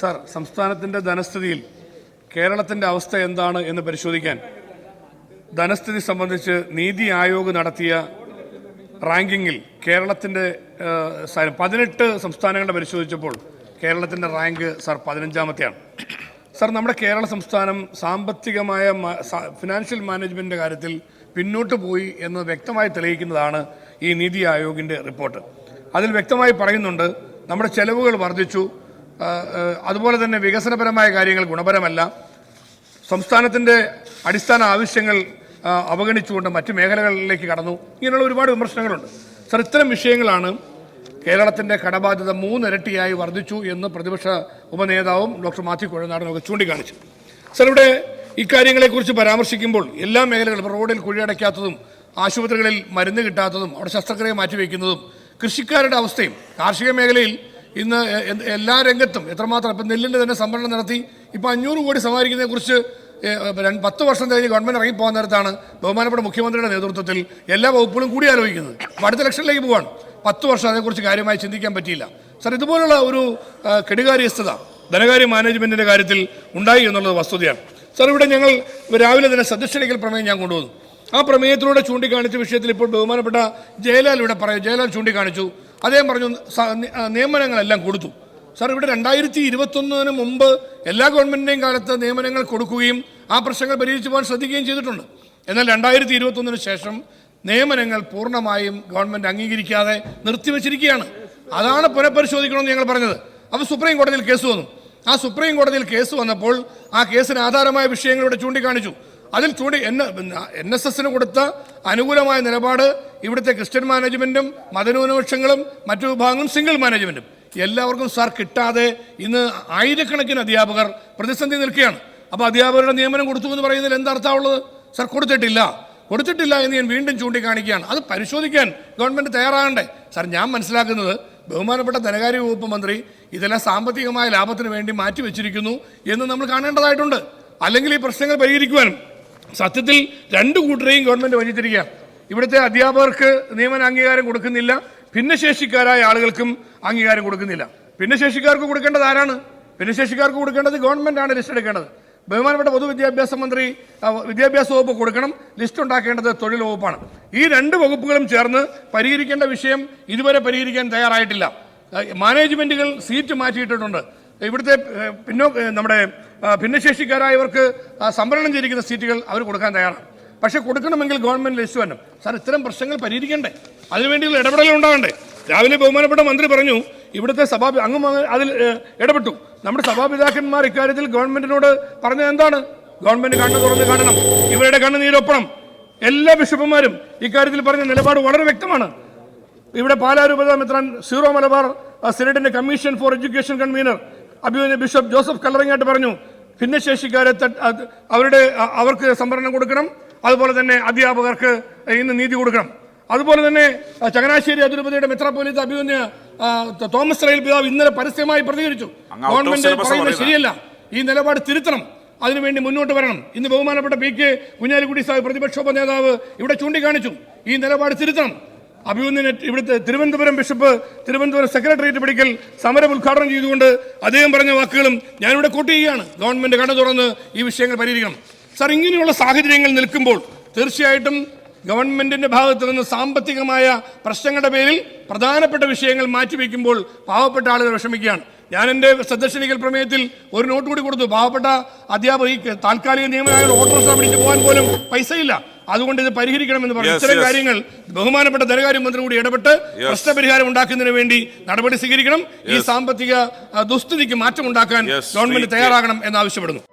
Sir, സംസ്ഥാനത്തിന്റെ ധനസ്ഥിതിയിൽ കേരളത്തിന്റെ അവസ്ഥ എന്താണ് എന്ന് പരിശോധിക്കാൻ ധനസ്ഥിതി സംബന്ധിച്ച് നീതി ആയോഗ് നടത്തിയ റാങ്കിങ്ങിൽ കേരളത്തിന്റെ 18 സംസ്ഥാനങ്ങളെ പരിശോധിച്ചപ്പോൾ കേരളത്തിന്റെ റാങ്ക് സർ 15ാമത്തെയാണ്. സർ, നമ്മുടെ കേരള സംസ്ഥാനം സാമ്പത്തികമായ ഫിനാൻഷ്യൽ മാനേജ്മെന്റിന്റെ കാര്യത്തിൽ പിന്നോട്ട് പോയി എന്ന് വ്യക്തമായി തെളിയിക്കുന്നതാണ് ഈ നീതി ആയോഗിന്റെ റിപ്പോർട്ട്. അതിൽ വ്യക്തമായി പറയുന്നുണ്ട്, നമ്മുടെ ചെലവുകൾ വർദ്ധിച്ചു, അതുപോലെ തന്നെ വികസനപരമായ കാര്യങ്ങൾ ഗുണപരമല്ല, സംസ്ഥാനത്തിന്റെ അടിസ്ഥാന ആവശ്യങ്ങൾ അവഗണിച്ചുകൊണ്ട് മറ്റു മേഖലകളിലേക്ക് കടന്നു, ഇങ്ങനെയുള്ള ഒരുപാട് വിമർശനങ്ങളുണ്ട്. സർ, ഇത്തരം വിഷയങ്ങളാണ് കേരളത്തിന്റെ കടബാധ്യത 3 ഇരട്ടിയായി വർദ്ധിച്ചു എന്ന് പ്രതിപക്ഷ ഉപനേതാവും ഡോക്ടർ മാത്യു കുഴൽനാടനും ഒക്കെ ചൂണ്ടിക്കാണിച്ചു. സർ, ഇവിടെ ഇക്കാര്യങ്ങളെക്കുറിച്ച് പരാമർശിക്കുമ്പോൾ എല്ലാ മേഖലകളും, റോഡിൽ കുഴിയടയ്ക്കാത്തതും, ആശുപത്രികളിൽ മരുന്ന് കിട്ടാത്തതും, അവിടെ ശസ്ത്രക്രിയ മാറ്റിവെക്കുന്നതും, കൃഷിക്കാരുടെ അവസ്ഥയും, കാർഷിക മേഖലയിൽ ഇന്ന് എല്ലാ രംഗത്തും എത്രമാത്രം, ഇപ്പം നെല്ലിൻ്റെ തന്നെ സംഭരണം നടത്തി ഇപ്പം 500 കോടി സമാഹരിക്കുന്നതിനെ കുറിച്ച് 10 വർഷം കഴിഞ്ഞ് ഗവൺമെന്റ് ഇറങ്ങിപ്പോകാൻ നേരത്താണ് ബഹുമാനപ്പെട്ട മുഖ്യമന്ത്രിയുടെ നേതൃത്വത്തിൽ എല്ലാ വകുപ്പുകളും കൂടി ആലോചിക്കുന്നത്. അടുത്ത ഇലക്ഷനിലേക്ക് പോകാൻ 10 വർഷം അതേക്കുറിച്ച് കാര്യമായി ചിന്തിക്കാൻ പറ്റിയില്ല. സർ, ഇതുപോലുള്ള ഒരു കെടുകാര്യസ്ഥത ധനകാര്യ മാനേജ്മെന്റിന്റെ കാര്യത്തിൽ ഉണ്ടായി എന്നുള്ളത് വസ്തുതയാണ്. സർ, ഇവിടെ ഞങ്ങൾ രാവിലെ തന്നെ സദസ്യക്ഷണിക്കൽ പ്രമേയം ഞാൻ കൊണ്ടുവന്നു. ആ പ്രമേയത്തിലൂടെ ചൂണ്ടിക്കാണിച്ച വിഷയത്തിൽ ഇപ്പോൾ ബഹുമാനപ്പെട്ട ജയലാൽ ഇവിടെ ജയലാൽ ചൂണ്ടിക്കാണിച്ചു. അദ്ദേഹം പറഞ്ഞു നിയമനങ്ങളെല്ലാം കൊടുത്തു. സാർ, ഇവിടെ 2021 മുമ്പ് എല്ലാ ഗവൺമെന്റിന്റെയും കാലത്ത് നിയമനങ്ങൾ കൊടുക്കുകയും ആ പ്രശ്നങ്ങൾ പരിഹരിച്ചു പോകാൻ ശ്രദ്ധിക്കുകയും ചെയ്തിട്ടുണ്ട്. എന്നാൽ 2021 ശേഷം നിയമനങ്ങൾ പൂർണ്ണമായും ഗവൺമെന്റ് അംഗീകരിക്കാതെ നിർത്തിവെച്ചിരിക്കുകയാണ്. അതാണ് പുനഃപരിശോധിക്കണമെന്ന് ഞങ്ങൾ പറഞ്ഞത്. അപ്പോൾ സുപ്രീം കോടതിയിൽ കേസ് വന്നു. ആ സുപ്രീം കോടതിയിൽ കേസ് വന്നപ്പോൾ ആ കേസിന് ആധാരമായ വിഷയങ്ങളിവിടെ ചൂണ്ടിക്കാണിച്ചു. അതിൽ NSSന് കൊടുത്ത അനുകൂലമായ നിലപാട് ഇവിടുത്തെ ക്രിസ്ത്യൻ മാനേജ്മെന്റും മതന്യൂനപക്ഷങ്ങളും മറ്റു വിഭാഗങ്ങളും സിംഗിൾ മാനേജ്മെന്റും എല്ലാവർക്കും സാർ കിട്ടാതെ ഇന്ന് ആയിരക്കണക്കിന് അധ്യാപകർ പ്രതിസന്ധി നിൽക്കുകയാണ്. അപ്പോൾ അധ്യാപകരുടെ നിയമനം കൊടുത്തു എന്ന് പറയുന്നതിൽ എന്തർത്ഥമുള്ളത്? സാർ, കൊടുത്തിട്ടില്ല എന്ന് ഞാൻ വീണ്ടും ചൂണ്ടിക്കാണിക്കുകയാണ്. അത് പരിശോധിക്കാൻ ഗവൺമെന്റ് തയ്യാറാകണ്ടേ? സാർ, ഞാൻ മനസ്സിലാക്കുന്നത് ബഹുമാനപ്പെട്ട ധനകാര്യ വകുപ്പ് മന്ത്രി ഇതെല്ലാം സാമ്പത്തികമായ ലാഭത്തിന് വേണ്ടി മാറ്റിവെച്ചിരിക്കുന്നു എന്ന് നമ്മൾ കാണേണ്ടതായിട്ടുണ്ട്. അല്ലെങ്കിൽ ഈ പ്രശ്നങ്ങൾ പരിഹരിക്കുവാനും സത്യത്തിൽ 2 കൂട്ടരെയും ഗവൺമെന്റ് വഞ്ചിച്ചിരിക്കുകയാണ്. ഇവിടുത്തെ അധ്യാപകർക്ക് നിയമന അംഗീകാരം കൊടുക്കുന്നില്ല, ഭിന്നശേഷിക്കാരായ ആളുകൾക്കും അംഗീകാരം കൊടുക്കുന്നില്ല. ഭിന്നശേഷിക്കാർക്ക് കൊടുക്കേണ്ടത് ആരാണ്? ഭിന്നശേഷിക്കാർക്ക് കൊടുക്കേണ്ടത് ഗവൺമെന്റാണ് ലിസ്റ്റ് എടുക്കേണ്ടത്. ബഹുമാനപ്പെട്ട പൊതുവിദ്യാഭ്യാസ മന്ത്രി വിദ്യാഭ്യാസ വകുപ്പ് കൊടുക്കണം, ലിസ്റ്റ് ഉണ്ടാക്കേണ്ടത് തൊഴിൽ വകുപ്പാണ്. ഈ 2 വകുപ്പുകളും ചേർന്ന് പരിഹരിക്കേണ്ട വിഷയം ഇതുവരെ പരിഹരിക്കാൻ തയ്യാറായിട്ടില്ല. മാനേജ്മെന്റുകൾ സീറ്റ് മാറ്റിയിട്ടിട്ടുണ്ട്. ഇവിടുത്തെ നമ്മുടെ ഭിന്നശേഷിക്കാരായവർക്ക് സംവരണം ചെയ്തിരിക്കുന്ന സീറ്റുകൾ അവർ കൊടുക്കാൻ തയ്യാറാണ്. പക്ഷെ കൊടുക്കണമെങ്കിൽ ഗവൺമെന്റ് ലിസ്റ്റ് വേണം. സാർ, ഇത്തരം പ്രശ്നങ്ങൾ പരിഹരിക്കണ്ടേ? അതിനുവേണ്ടിയുള്ള ഇടപെടൽ ഉണ്ടാകണ്ടേ? രാവിലെ ബഹുമാനപ്പെട്ട മന്ത്രി പറഞ്ഞു ഇവിടുത്തെ അങ്ങ് അതിൽ ഇടപെട്ടു. നമ്മുടെ സഭാപിതാക്കന്മാർ ഇക്കാര്യത്തിൽ ഗവൺമെന്റിനോട് പറഞ്ഞത് എന്താണ്? ഗവൺമെന്റ് കണ്ണ് തുറന്ന് കാണണം, ഇവരുടെ കണ്ണ് നീരൊപ്പണം. എല്ലാ ബിഷപ്പുമാരും ഇക്കാര്യത്തിൽ പറഞ്ഞ നിലപാട് വളരെ വ്യക്തമാണ്. ഇവിടെ പാലാരൂപത മെത്രാൻ സീറോ മലബാർ സിനഡിന്റെ കമ്മീഷൻ ഫോർ എഡ്യൂക്കേഷൻ കൺവീനർ അഭിമന്യ ബിഷപ്പ് ജോസഫ് കല്ലറങ്ങാട്ട് പറഞ്ഞു ഭിന്നശേഷിക്കാരെ അവർക്ക് സംവരണം കൊടുക്കണം, അതുപോലെ തന്നെ അധ്യാപകർക്ക് ഇന്ന് നീതി കൊടുക്കണം. അതുപോലെ തന്നെ ചങ്ങനാശ്ശേരി അതിരൂപതയുടെ മെത്രാപ്പോലീത്ത അഭിമന്യ തോമസ് റൈൽ പിതാവ് ഇന്നലെ പരസ്യമായി പ്രതികരിച്ചു. ഗവൺമെന്റ് പറയുന്നത് ശരിയല്ല, ഈ നിലപാട് തിരുത്തണം, അതിനുവേണ്ടി മുന്നോട്ട് വരണം. ഇന്ന് ബഹുമാനപ്പെട്ട PK കുഞ്ഞാലിക്കുട്ടി സാഹിബ് പ്രതിപക്ഷോപ നേതാവ് ഇവിടെ ചൂണ്ടിക്കാണിച്ചു, ഈ നിലപാട് തിരുത്തണം. അഭിമന്യൻ ഇവിടുത്തെ തിരുവനന്തപുരം ബിഷപ്പ് തിരുവനന്തപുരം സെക്രട്ടേറിയറ്റ് പടിക്കൽ സമരം ഉദ്ഘാടനം ചെയ്തുകൊണ്ട് അദ്ദേഹം പറഞ്ഞ വാക്കുകളും ഞാനിവിടെ കോട്ട് ചെയ്യുകയാണ്. ഗവൺമെന്റ് കണ്ണു തുറന്ന് ഈ വിഷയങ്ങൾ പരിഹരിക്കണം. സാർ, ഇങ്ങനെയുള്ള സാഹചര്യങ്ങൾ നിൽക്കുമ്പോൾ തീർച്ചയായിട്ടും ഗവൺമെന്റിന്റെ ഭാഗത്ത് നിന്ന് സാമ്പത്തികമായ പ്രശ്നങ്ങളുടെ പേരിൽ പ്രധാനപ്പെട്ട വിഷയങ്ങൾ മാറ്റിവെക്കുമ്പോൾ പാവപ്പെട്ട ആളുകൾ വിഷമിക്കുകയാണ്. ഞാൻ എൻ്റെ സദസ്യനിക്കൽ പ്രമേയത്തിൽ ഒരു നോട്ട് കൂടി കൊടുത്തു. പാവപ്പെട്ട അധ്യാപകർ ഈ താൽക്കാലിക നിയമനമായ ഓട്ടോറിക്ഷ പിടിച്ച് പോകാൻ പോലും പൈസയില്ല, അതുകൊണ്ട് ഇത് പരിഹരിക്കണമെന്ന് പറഞ്ഞു. ഇത്തരം കാര്യങ്ങൾ ബഹുമാനപ്പെട്ട ധനകാര്യമന്ത്രി കൂടി ഇടപെട്ട് പ്രശ്നപരിഹാരം ഉണ്ടാക്കുന്നതിന് വേണ്ടി നടപടി സ്വീകരിക്കണം. ഈ സാമ്പത്തിക ദുസ്ഥിതിക്ക് മാറ്റമുണ്ടാക്കാൻ ഗവൺമെന്റ് തയ്യാറാകണം എന്നാവശ്യപ്പെടുന്നു.